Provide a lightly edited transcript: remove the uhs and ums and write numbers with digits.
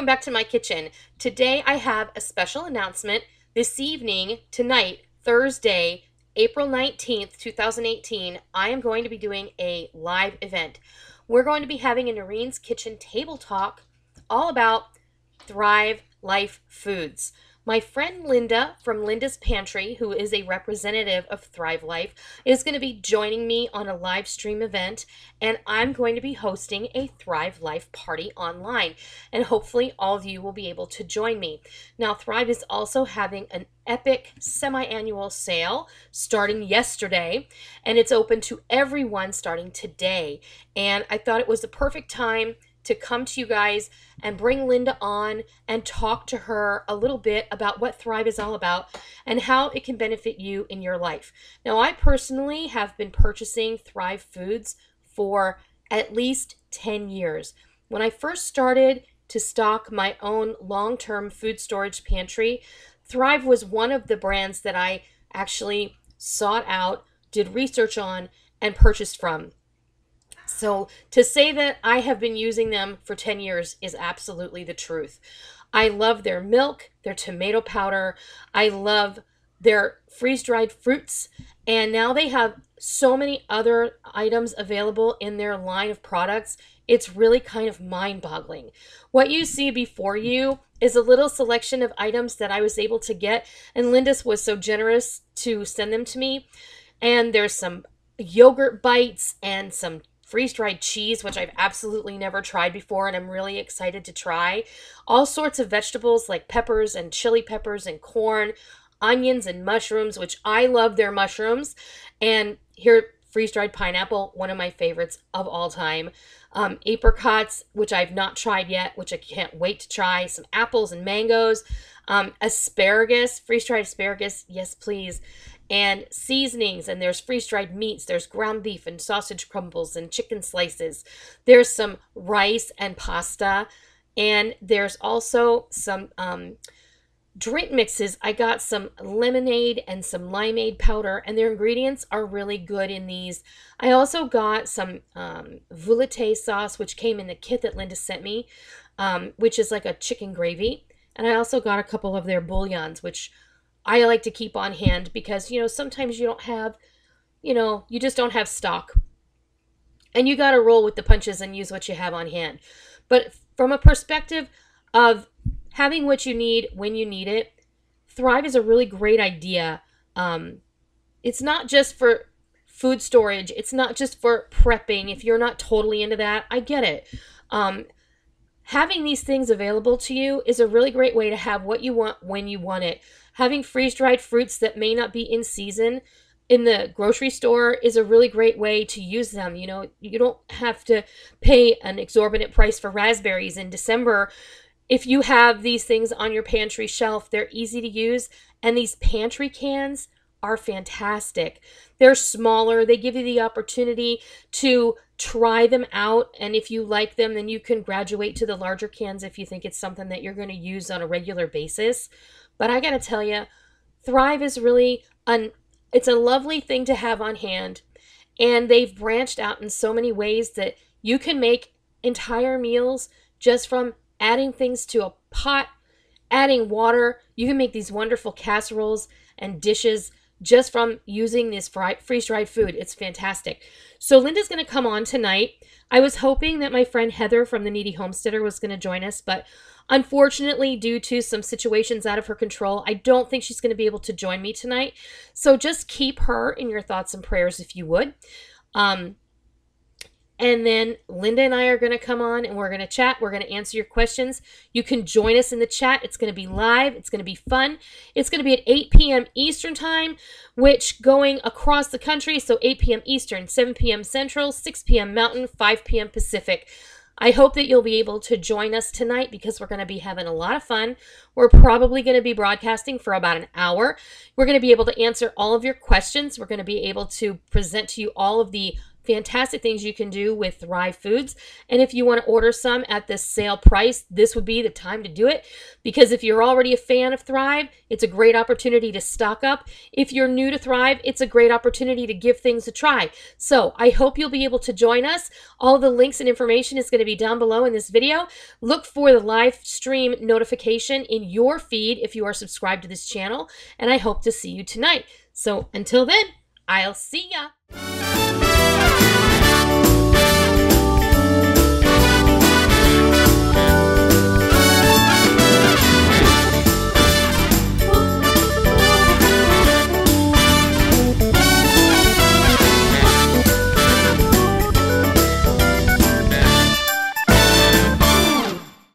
welcome back to my kitchen. Today I have a special announcement. This evening, tonight, Thursday, April 19th, 2018, I am going to be doing a live event. We're going to be having a Noreen's Kitchen table talk all about Thrive Life Foods. My friend Linda from Linda's Pantry, who is a representative of Thrive Life, is going to be joining me on a live stream event, and I'm going to be hosting a Thrive Life party online, and hopefully all of you will be able to join me. Now, Thrive is also having an epic semi-annual sale starting yesterday, and it's open to everyone starting today, and I thought it was the perfect time to come to you guys and bring Linda on and talk to her a little bit about what Thrive is all about and how it can benefit you in your life. Now, I personally have been purchasing Thrive foods for at least 10 years. When I first started to stock my own long-term food storage pantry, Thrive was one of the brands that I actually sought out, did research on, and purchased from. So to say that I have been using them for 10 years is absolutely the truth. I love their milk, their tomato powder. I love their freeze-dried fruits. And now they have so many other items available in their line of products. It's really kind of mind-boggling. What you see before you is a little selection of items that I was able to get. And Linda was so generous to send them to me. And there's some yogurt bites and some freeze-dried cheese, which I've absolutely never tried before, and I'm really excited to try. All sorts of vegetables like peppers and chili peppers and corn, onions and mushrooms, which I love their mushrooms. And here, freeze-dried pineapple, one of my favorites of all time. Apricots, which I've not tried yet, which I can't wait to try. Some apples and mangoes. Asparagus, freeze-dried asparagus, yes please. And seasonings, and there's freeze-dried meats, there's ground beef and sausage crumbles and chicken slices. There's some rice and pasta, and there's also some drink mixes. I got some lemonade and some limeade powder, and their ingredients are really good in these. I also got some velouté sauce, which came in the kit that Linda sent me, which is like a chicken gravy. And I also got a couple of their bouillons, which I like to keep on hand because, you know, sometimes you don't have, you just don't have stock. And you got to roll with the punches and use what you have on hand. But from a perspective of having what you need when you need it, Thrive is a really great idea. It's not just for food storage. It's not just for prepping. If you're not totally into that, I get it. Having these things available to you is a really great way to have what you want when you want it. Having freeze-dried fruits that may not be in season in the grocery store is a really great way to use them. You know, you don't have to pay an exorbitant price for raspberries in December. If you have these things on your pantry shelf, they're easy to use. And these pantry cans are fantastic. They're smaller. They give you the opportunity to try them out. And if you like them, then you can graduate to the larger cans if you think it's something that you're going to use on a regular basis. But I got to tell you, Thrive is really it's a lovely thing to have on hand. And they've branched out in so many ways that you can make entire meals just from adding things to a pot, adding water. You can make these wonderful casseroles and dishes just from using this freeze-dried food. It's fantastic. So Linda's going to come on tonight. I was hoping that my friend Heather from the Kneady Homesteader was going to join us, but unfortunately, due to some situations out of her control, I don't think she's going to be able to join me tonight. So just keep her in your thoughts and prayers if you would. And then Linda and I are going to come on and we're going to chat. We're going to answer your questions. You can join us in the chat. It's going to be live. It's going to be fun. It's going to be at 8 p.m. Eastern time, which going across the country. So 8 p.m. Eastern, 7 p.m. Central, 6 p.m. Mountain, 5 p.m. Pacific. I hope that you'll be able to join us tonight because we're going to be having a lot of fun. We're probably going to be broadcasting for about an hour. We're going to be able to answer all of your questions. We're going to be able to present to you all of the fantastic things you can do with Thrive Foods. And if you want to order some at this sale price, this would be the time to do it, because if you're already a fan of Thrive, it's a great opportunity to stock up. If you're new to Thrive, it's a great opportunity to give things a try. So I hope you'll be able to join us. All the links and information is going to be down below in this video. Look for the live stream notification in your feed if you are subscribed to this channel, and I hope to see you tonight. So until then, I'll see ya.